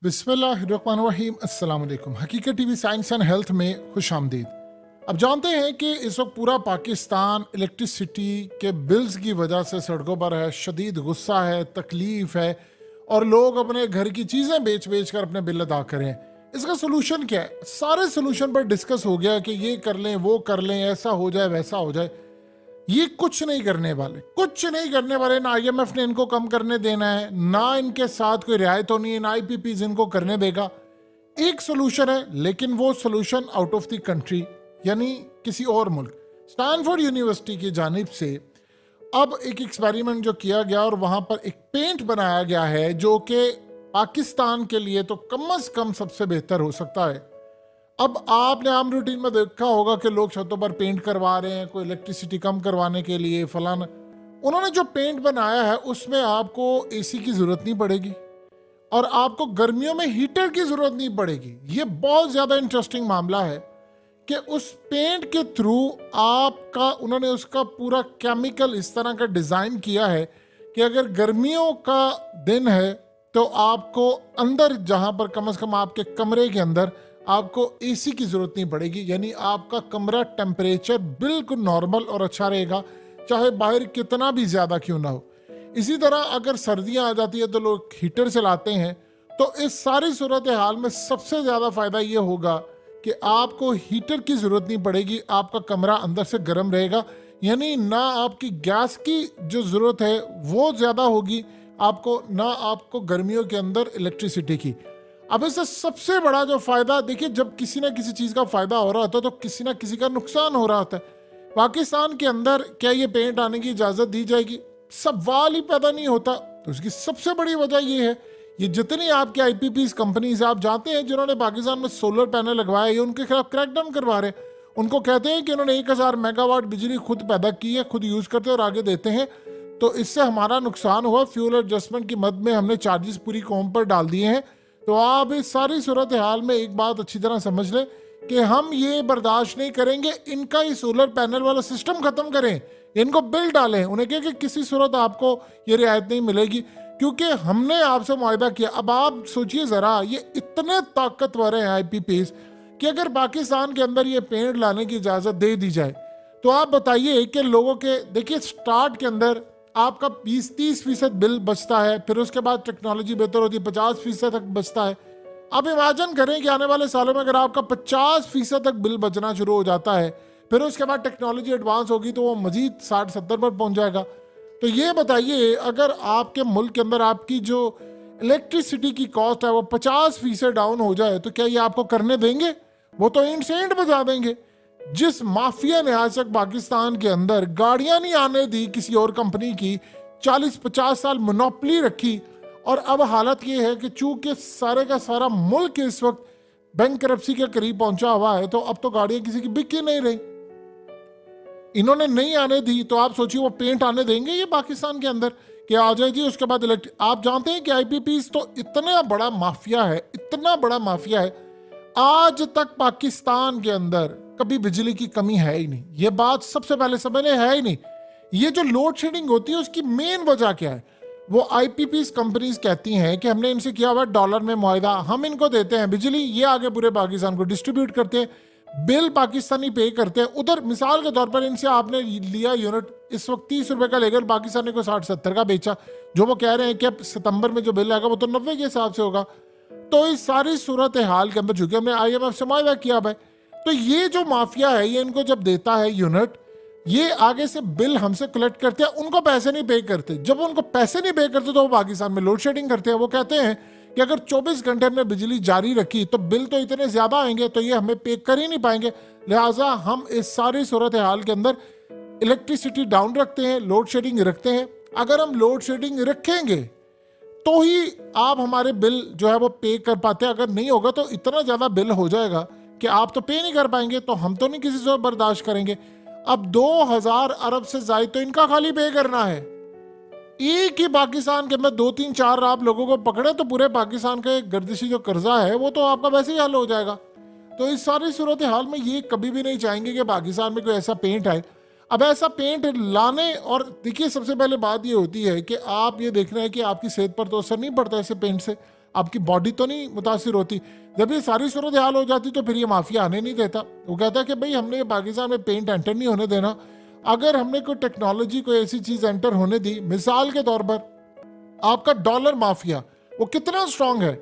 बिस्मिल्लाहिर्रहमानिर्रहीम अस्सलाम वालेकुम। हकीकत टीवी साइंस एंड हेल्थ में खुश आमदीद। अब जानते हैं कि इस वक्त पूरा पाकिस्तान इलेक्ट्रिसिटी के बिल्स की वजह से सड़कों पर है, शदीद गुस्सा है, तकलीफ है और लोग अपने घर की चीज़ें बेच बेच कर अपने बिल अदा करें। इसका सोल्यूशन क्या है? सारे सोल्यूशन पर डिस्कस हो गया कि ये कर लें, वो कर लें, ऐसा हो जाए, वैसा हो जाए। ये कुछ नहीं करने वाले, कुछ नहीं करने वाले। ना आईएमएफ ने इनको कम करने देना है, ना इनके साथ कोई रियायत होनी है, ना आईपीपीज इनको करने देगा। एक सोल्यूशन है, लेकिन वो solution out of the country, यानी किसी और मुल्क। स्टैनफोर्ड यूनिवर्सिटी की जानिब से अब एक एक्सपेरिमेंट जो किया गया और वहां पर एक पेंट बनाया गया है जो कि पाकिस्तान के लिए तो कम अज कम सबसे बेहतर हो सकता है। अब आपने आम रूटीन में देखा होगा कि लोग छतों पर पेंट करवा रहे हैं, कोई इलेक्ट्रिसिटी कम करवाने के लिए फलाना। उन्होंने जो पेंट बनाया है उसमें आपको एसी की जरूरत नहीं पड़ेगी और आपको गर्मियों में हीटर की जरूरत नहीं पड़ेगी। ये बहुत ज्यादा इंटरेस्टिंग मामला है कि उस पेंट के थ्रू आपका उन्होंने उसका पूरा केमिकल इस तरह का डिजाइन किया है कि अगर गर्मियों का दिन है तो आपको अंदर, जहां पर कम से कम आपके कमरे के अंदर आपको एसी की जरूरत नहीं पड़ेगी, यानी आपका कमरा टेम्परेचर बिल्कुल नॉर्मल और अच्छा रहेगा, चाहे बाहर कितना भी ज्यादा क्यों ना हो। इसी तरह अगर सर्दियां आ जाती है तो लोग हीटर चलाते हैं। तो इस सारी सूरत हाल में सबसे ज्यादा फायदा ये होगा कि आपको हीटर की जरूरत नहीं पड़ेगी, आपका कमरा अंदर से गर्म रहेगा, यानी ना आपकी गैस की जो जरूरत है वो ज्यादा होगी आपको, ना आपको गर्मियों के अंदर इलेक्ट्रिसिटी की। अब इससे सबसे बड़ा जो फायदा, देखिए, जब किसी ना किसी चीज का फायदा हो रहा होता है तो किसी ना किसी का नुकसान हो रहा होता है। पाकिस्तान के अंदर क्या ये पेंट आने की इजाजत दी जाएगी? सवाल ही पैदा नहीं होता। तो उसकी सबसे बड़ी वजह ये है, ये जितनी आपके आईपीपीज कंपनीज आप जानते हैं जिन्होंने पाकिस्तान में सोलर पैनल लगवाए, ये उनके खिलाफ क्रैकडाउन करवा रहे हैं। उनको कहते हैं कि उन्होंने 1000 मेगावाट बिजली खुद पैदा की है, खुद यूज करते हैं और आगे देते हैं। तो इससे हमारा नुकसान हुआ, फ्यूल एडजस्टमेंट की मद में हमने चार्जेस पूरी कौम पर डाल दिए हैं। तो आप इस सारी सूरत हाल में एक बात अच्छी तरह समझ लें कि हम ये बर्दाश्त नहीं करेंगे, इनका ये सोलर पैनल वाला सिस्टम खत्म करें, इनको बिल डालें, उन्हें कहें कि किसी सूरत आपको ये रियायत नहीं मिलेगी क्योंकि हमने आपसे मुआहदा किया। अब आप सोचिए जरा, ये इतने ताकतवर हैं आईपीपीज कि अगर पाकिस्तान के अंदर ये पेंट लाने की इजाजत दे दी जाए तो आप बताइए कि लोगों के, देखिए, स्टार्ट के अंदर आपका 20-30% बिल बचता है, फिर उसके बाद टेक्नोलॉजी बेहतर होती है 50% तक बचता है। अब इमेजिन करें कि आने वाले सालों में अगर आपका 50% तक बिल बचना शुरू हो जाता है, फिर उसके बाद टेक्नोलॉजी एडवांस होगी तो वो मजीद 60-70 पर पहुंच जाएगा। तो ये बताइए, अगर आपके मुल्क के अंदर आपकी जो इलेक्ट्रिसिटी की कॉस्ट है वो 50% डाउन हो जाए तो क्या ये आपको करने देंगे? वो तो इंट से इंट बजा देंगे। जिस माफिया ने आज तक पाकिस्तान के अंदर गाड़ियां नहीं आने दी किसी और कंपनी की, 40-50 साल मोनोपली रखी, और अब हालत ये है कि चूंकि सारे का सारा मुल्क इस वक्त बैंकरप्सी के करीब पहुंचा हुआ है तो अब तो गाड़ियां किसी की बिक ही नहीं रही। इन्होंने नहीं आने दी तो आप सोचिए वो पेंट आने देंगे ये पाकिस्तान के अंदर कि आ जाए जी। उसके बाद आप जानते हैं कि आईपीपीज तो इतना बड़ा माफिया है, इतना बड़ा माफिया है, आज तक पाकिस्तान के अंदर कभी बिजली की कमी है ही नहीं। ये बात सबसे पहले समझने है ही नहीं। ये जो लोड शेडिंग होती है उसकी मेन वजह क्या है? वो आईपीपीज कंपनीज कहती हैं कि हमने इनसे किया हुआ डॉलर में मुआहदा, हम इनको देते हैं बिजली, ये आगे पूरे पाकिस्तान को डिस्ट्रीब्यूट करते हैं, बिल पाकिस्तानी पे करते हैं। उधर मिसाल के तौर पर इनसे आपने लिया यूनिट, इस वक्त 30 रुपए का लेकर पाकिस्तानी को 60-70 का बेचा। जो वो कह रहे हैं कि अब सितंबर में जो बिल आएगा वो तो 90 के हिसाब से होगा। तो इस सारी सूरत हाल के अंदर चूंकि हमने आईएमएफ से मुआहदा किया है, तो ये जो माफिया है ये इनको जब देता है यूनिट, ये आगे से बिल हमसे कलेक्ट करते हैं, उनको पैसे नहीं पे करते। जब उनको पैसे नहीं पे करते तो वो पाकिस्तान में लोड शेडिंग करते हैं। वो कहते हैं कि अगर 24 घंटे हमने बिजली जारी रखी तो बिल तो इतने ज्यादा आएंगे तो ये हमें पे कर ही नहीं पाएंगे, लिहाजा हम इस सारी सूरत हाल के अंदर इलेक्ट्रिसिटी डाउन रखते हैं, लोड शेडिंग रखते हैं। अगर हम लोड शेडिंग रखेंगे तो ही आप हमारे बिल जो है वो पे कर पाते हैं, अगर नहीं होगा तो इतना ज्यादा बिल हो जाएगा कि आप तो पे नहीं कर पाएंगे, तो हम तो नहीं किसी से बर्दाश्त करेंगे। अब 2000 अरब से ज्यादा तो इनका खाली पे करना है। एक ही पाकिस्तान के अंदर 2-3-4 आप लोगों को पकड़े तो पूरे पाकिस्तान का एक गर्दिशी जो कर्जा है वो तो आपका वैसे ही हल हो जाएगा। तो इस सारी सूरत हाल में ये कभी भी नहीं चाहेंगे कि पाकिस्तान में कोई ऐसा पेंट आए। अब ऐसा पेंट लाने, और देखिए सबसे पहले बात ये होती है कि आप ये देख रहे हैं कि आपकी सेहत पर तो असर नहीं पड़ता ऐसे पेंट से। आपकी बॉडी तो नहीं मुतासिर होती। जब ये सारी सूरत हाल हो जाती तो फिर ये माफिया आने नहीं देता। वो कहता है कि भाई हमने पाकिस्तान में पेंट एंटर नहीं होने देना। अगर हमने कोई टेक्नोलॉजी कोई ऐसी चीज एंटर होने दी, मिसाल के तौर पर आपका डॉलर माफिया वो कितना स्ट्रांग है,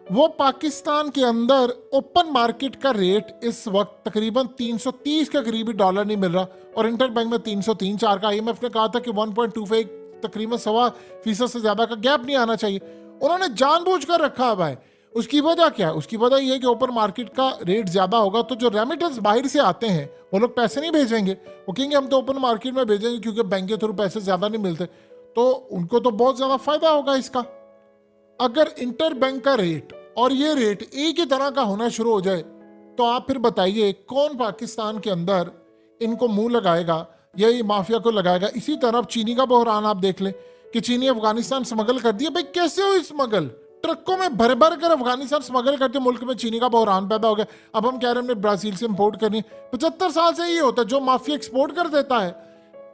वो पाकिस्तान के अंदर ओपन मार्केट का रेट इस वक्त तकरीबन 330 के करीब डॉलर नहीं मिल रहा और इंटर बैंक में 303-4 का। IMF ने कहा था कि 1.25 तकरीबन 1.25% से ज्यादा का गैप नहीं आना चाहिए। उन्होंने जानबूझकर रखा हुआ है। उसकी वजह क्या है? उसकी वजह यह है कि ओपन मार्केट का रेट ज्यादा होगा तो जो रेमिटेंस बाहर से आते हैं वो लोग पैसे नहीं भेजेंगे। वो कहेंगे हम तो ओपन मार्केट में भेजेंगे क्योंकि बैंक के थ्रू पैसे ज्यादा नहीं मिलते, तो उनको तो बहुत ज्यादा फायदा होगा इसका। अगर इंटर बैंक का रेट और ये रेट एक ही तरह का होना शुरू हो जाए तो आप फिर बताइए कौन पाकिस्तान के अंदर इनको मुंह लगाएगा या ये माफिया को लगाएगा। इसी तरह चीनी का बहरान आप देख लें कि चीनी अफगानिस्तान स्मगल कर दिया। भाई कैसे हुई स्मगल? ट्रकों में भर भर कर अफगानिस्तान स्मगल करते मुल्क में चीनी का बहरान पैदा हो गया। अब हम कह रहे हैं हमने ब्राजील से इंपोर्ट करनी। 75 साल से ये होता है, जो माफिया एक्सपोर्ट कर देता है।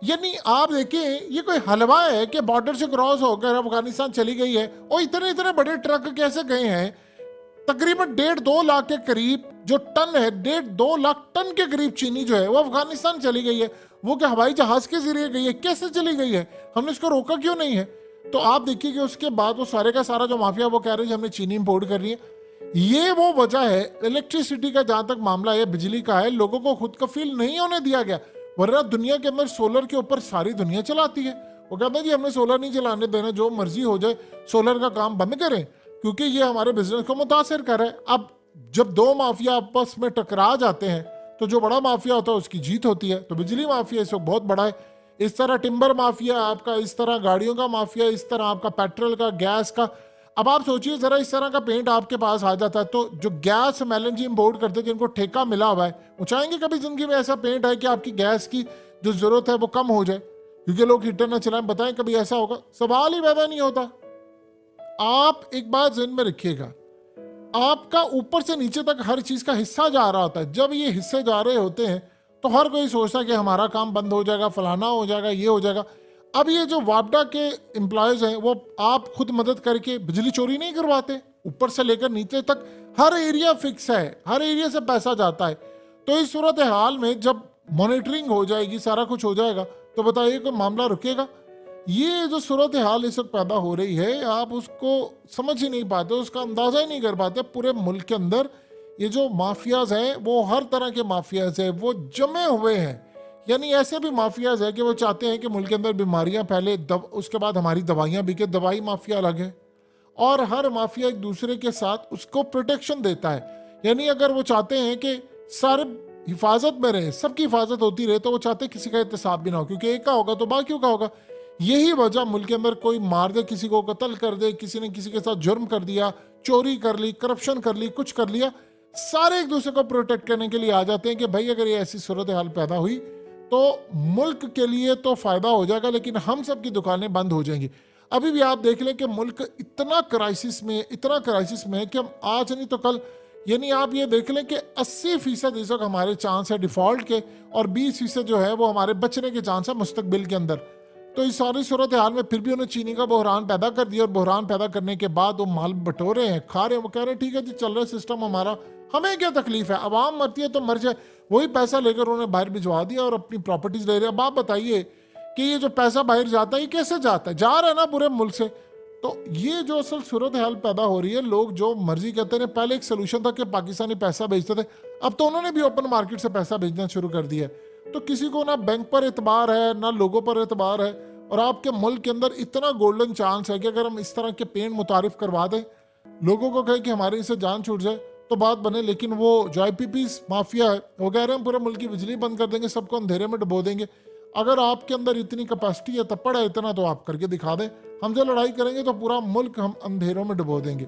यानी आप देखिए ये कोई हलवा है कि बॉर्डर से क्रॉस होकर अफगानिस्तान चली गई है और इतने इतने बड़े ट्रक कैसे गए हैं? तकरीबन 1.5-2 लाख के करीब जो टन है, 1.5-2 लाख टन के करीब चीनी जो है वो अफगानिस्तान चली गई है। वो क्या हवाई जहाज के जरिए गई है? कैसे चली गई है? हमने इसको रोका क्यों नहीं है? तो आप देखिए कि उसके बाद वो सारे का सारा जो माफिया वो कह रहे हैं हमने चीनी इंपोर्ट करनी है। ये वो वजह है। इलेक्ट्रिसिटी का जहां तक मामला है, बिजली का है, लोगों को खुद कफील नहीं होने दिया गया। वरना दुनिया के अंदर सोलर के ऊपर सारी दुनिया चलाती है। वो कहते हैं जी हमने सोलर नहीं चलाने देना, जो मर्जी हो जाए सोलर का काम बंद करें क्योंकि ये हमारे बिजनेस को मुतासिर कर रहा है। अब जब दो माफिया आपस में टकरा जाते हैं तो जो बड़ा माफिया होता है उसकी जीत होती है। तो बिजली माफिया इस वक्त बहुत बड़ा है। इस तरह टिम्बर माफिया आपका, इस तरह गाड़ियों का माफिया, इस तरह आपका पेट्रोल का, गैस का। अब आप सोचिए जरा इस तरह का पेंट आपके पास आ जाता है तो जो गैस LNG इंपोर्ट करते हैं जिनको ठेका मिला हुआ है वो चाहेंगे कभी जिंदगी में ऐसा पेंट है कि आपकी गैस की जो जरूरत है वो कम हो जाए क्योंकि लोग हीटर ना चलाएं? बताएं कभी ऐसा होगा? सवाल ही पैदा नहीं होता। आप एक बात ज़हन में रखिएगा, आपका ऊपर से नीचे तक हर चीज का हिस्सा जा रहा होता है। जब ये हिस्से जा रहे होते हैं तो हर कोई सोचता है कि हमारा काम बंद हो जाएगा, फलाना हो जाएगा, ये हो जाएगा। अब ये जो वापडा के एम्प्लॉयज हैं वो आप खुद मदद करके बिजली चोरी नहीं करवाते। ऊपर से लेकर नीचे तक हर एरिया फिक्स है, हर एरिया से पैसा जाता है। तो इस सूरत हाल में जब मॉनिटरिंग हो जाएगी, सारा कुछ हो जाएगा, तो बताइए कोई मामला रुकेगा? ये जो सूरत हाल इस वक्त पैदा हो रही है आप उसको समझ ही नहीं पाते, उसका अंदाजा ही नहीं कर पाते। पूरे मुल्क के अंदर ये जो माफियाज हैं वो हर तरह के माफियाज हैं, वो जमे हुए हैं। यानी ऐसे भी माफियाज हैं कि वो चाहते हैं कि मुल्क के अंदर बीमारियां फैले, उसके बाद हमारी दवाइयां बिके। दवाई माफिया अलग है और हर माफिया एक दूसरे के साथ उसको प्रोटेक्शन देता है। यानी अगर वो चाहते हैं कि सारे हिफाजत में रहे, सबकी हिफाजत होती रहे, तो वो चाहते हैं किसी का एहतसाब भी ना हो क्योंकि एक का होगा तो बाकियों का होगा। यही वजह मुल्क के अंदर कोई मार दे, किसी को कत्ल कर दे, किसी ने किसी के साथ जुर्म कर दिया, चोरी कर ली, करप्शन कर ली, कुछ कर लिया, सारे एक दूसरे को प्रोटेक्ट करने के लिए आ जाते हैं कि भाई अगर ये ऐसी सूरत हाल पैदा हुई तो मुल्क के लिए तो फायदा हो जाएगा लेकिन हम सब की दुकानें बंद हो जाएंगी। अभी भी आप देख लें कि मुल्क इतना क्राइसिस में है कि हम आज नहीं तो कल, यानी आप ये देख लें कि 80% इस वक्त हमारे चांस है डिफॉल्ट के और 20% जो है वो हमारे बचने के चांस है मुस्तकबिल के अंदर। तो इस सारी सूरत हाल में फिर भी उन्हें चीनी का बहरान पैदा कर दिया और बहरान पैदा करने के बाद वो माल बटोरे हैं, खा रहे हैं। वो कह रहे हैं ठीक है जी चल रहा है सिस्टम हमारा, हमें क्या तकलीफ है, अवाम मरती है तो मर जाए। वही पैसा लेकर उन्होंने बाहर भिजवा दिया और अपनी प्रॉपर्टीज ले रहे हैं। अब आप बताइए कि ये जो पैसा बाहर जाता है ये कैसे जाता है? जा रहा है ना पूरे मुल्क से। तो ये जो असल सूरत हाल पैदा हो रही है, लोग जो मर्जी कहते हैं। पहले एक सोल्यूशन था कि पाकिस्तानी पैसा भेजते थे, अब तो उन्होंने भी ओपन मार्केट से पैसा भेजना शुरू कर दिया है। तो किसी को ना बैंक पर एतबार है ना लोगों पर एतबार है। और आपके मुल्क के अंदर इतना गोल्डन चांस है कि अगर हम इस तरह के पेंट मुतारिफ करवा दें, लोगों को कहे कि हमारे इससे जान छूट जाए तो बात बने। लेकिन वो जो IPP माफिया है वो कह रहे हैं पूरे मुल्क की बिजली बंद कर देंगे, सबको अंधेरे में डुबो देंगे। अगर आपके अंदर इतनी कैपेसिटी है, तपड़ है इतना, तो आप करके दिखा दें। हम जो लड़ाई करेंगे तो पूरा मुल्क हम अंधेरों में डुबो देंगे।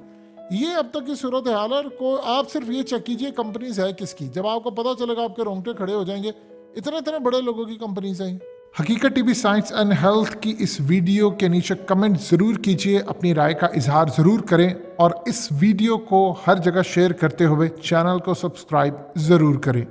ये अब तक की सूरत हाल है। को आप सिर्फ ये चेक कीजिए कंपनीज है किसकी, जब आपको पता चलेगा आपके रोंगटे खड़े हो जाएंगे। इतने इतने बड़े लोगों की कंपनीज हैं। हकीकत टीवी साइंस एंड हेल्थ की इस वीडियो के नीचे कमेंट ज़रूर कीजिए, अपनी राय का इजहार ज़रूर करें और इस वीडियो को हर जगह शेयर करते हुए चैनल को सब्सक्राइब ज़रूर करें।